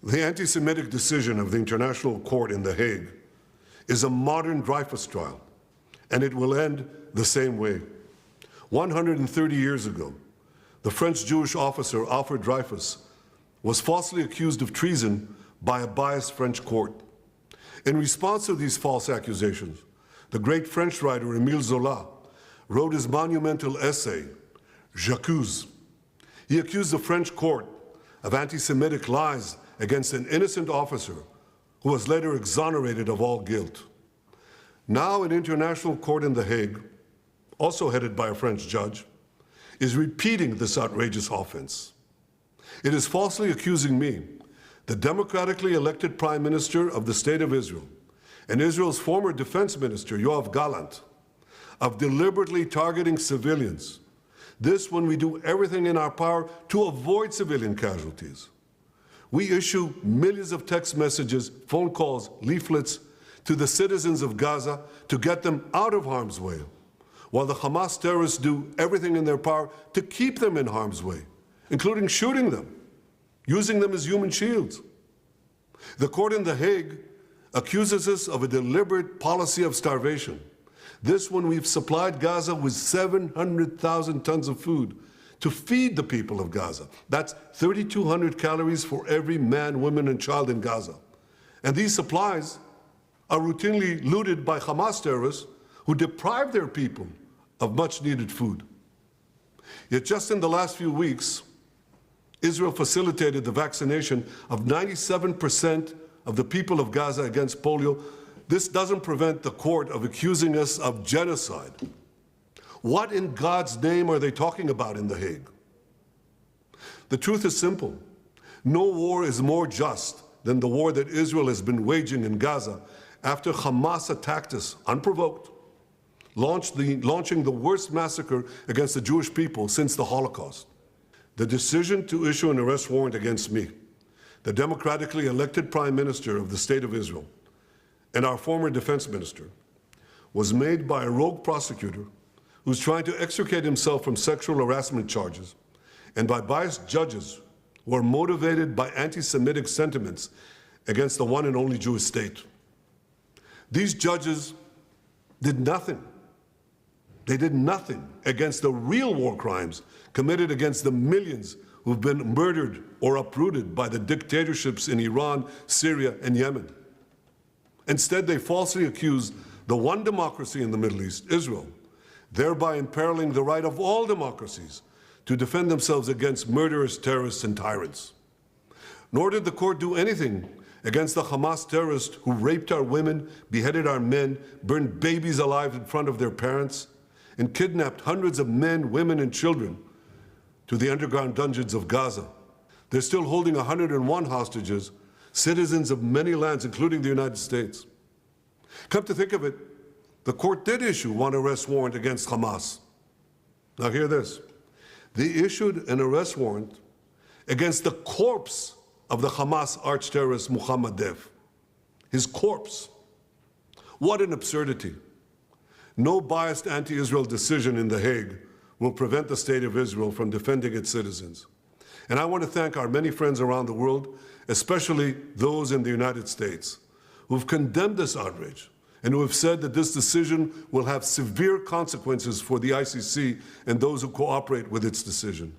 The anti-Semitic decision of the International Court in The Hague is a modern Dreyfus trial, and it will end the same way. 130 years ago, the French Jewish officer Alfred Dreyfus was falsely accused of treason by a biased French court. In response to these false accusations, the great French writer Émile Zola wrote his monumental essay, J'accuse. He accused the French court of anti-Semitic lies against an innocent officer who was later exonerated of all guilt. Now an international court in The Hague, also headed by a French judge, is repeating this outrageous offense. It is falsely accusing me, the democratically elected Prime Minister of the State of Israel, and Israel's former Defense Minister, Yoav Gallant, of deliberately targeting civilians. This when we do everything in our power to avoid civilian casualties. We issue millions of text messages, phone calls, leaflets to the citizens of Gaza to get them out of harm's way, while the Hamas terrorists do everything in their power to keep them in harm's way, including shooting them, using them as human shields. The court in The Hague accuses us of a deliberate policy of starvation. This when we've supplied Gaza with 700,000 tons of food to feed the people of Gaza. That's 3,200 calories for every man, woman, and child in Gaza. And these supplies are routinely looted by Hamas terrorists who deprive their people of much-needed food. Yet just in the last few weeks, Israel facilitated the vaccination of 97% of the people of Gaza against polio. This doesn't prevent the court of accusing us of genocide. What in God's name are they talking about in The Hague? The truth is simple. No war is more just than the war that Israel has been waging in Gaza after Hamas attacked us unprovoked, launching the worst massacre against the Jewish people since the Holocaust. The decision to issue an arrest warrant against me, the democratically elected Prime Minister of the State of Israel, and our former Defense Minister, was made by a rogue prosecutor who's trying to extricate himself from sexual harassment charges, and by biased judges who are motivated by anti-Semitic sentiments against the one and only Jewish state. These judges did nothing. They did nothing against the real war crimes committed against the millions who've been murdered or uprooted by the dictatorships in Iran, Syria, and Yemen. Instead, they falsely accused the one democracy in the Middle East, Israel, thereby imperiling the right of all democracies to defend themselves against murderous terrorists and tyrants. Nor did the court do anything against the Hamas terrorists who raped our women, beheaded our men, burned babies alive in front of their parents, and kidnapped hundreds of men, women, and children to the underground dungeons of Gaza. They're still holding 101 hostages, citizens of many lands, including the United States. Come to think of it, the court did issue one arrest warrant against Hamas. Now hear this. They issued an arrest warrant against the corpse of the Hamas arch-terrorist Mohammed Dev. His corpse. What an absurdity. No biased anti-Israel decision in The Hague will prevent the State of Israel from defending its citizens. And I want to thank our many friends around the world, especially those in the United States, who've condemned this outrage and who have said that this decision will have severe consequences for the ICC and those who cooperate with its decision.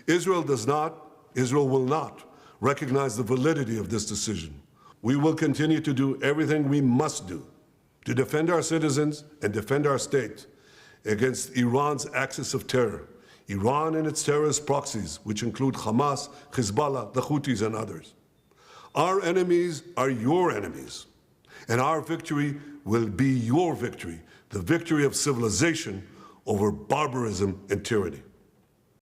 Israel will not recognize the validity of this decision. We will continue to do everything we must do to defend our citizens and defend our state against Iran's axis of terror, Iran and its terrorist proxies, which include Hamas, Hezbollah, the Houthis, and others. Our enemies are your enemies, and our victory will be your victory, the victory of civilization over barbarism and tyranny.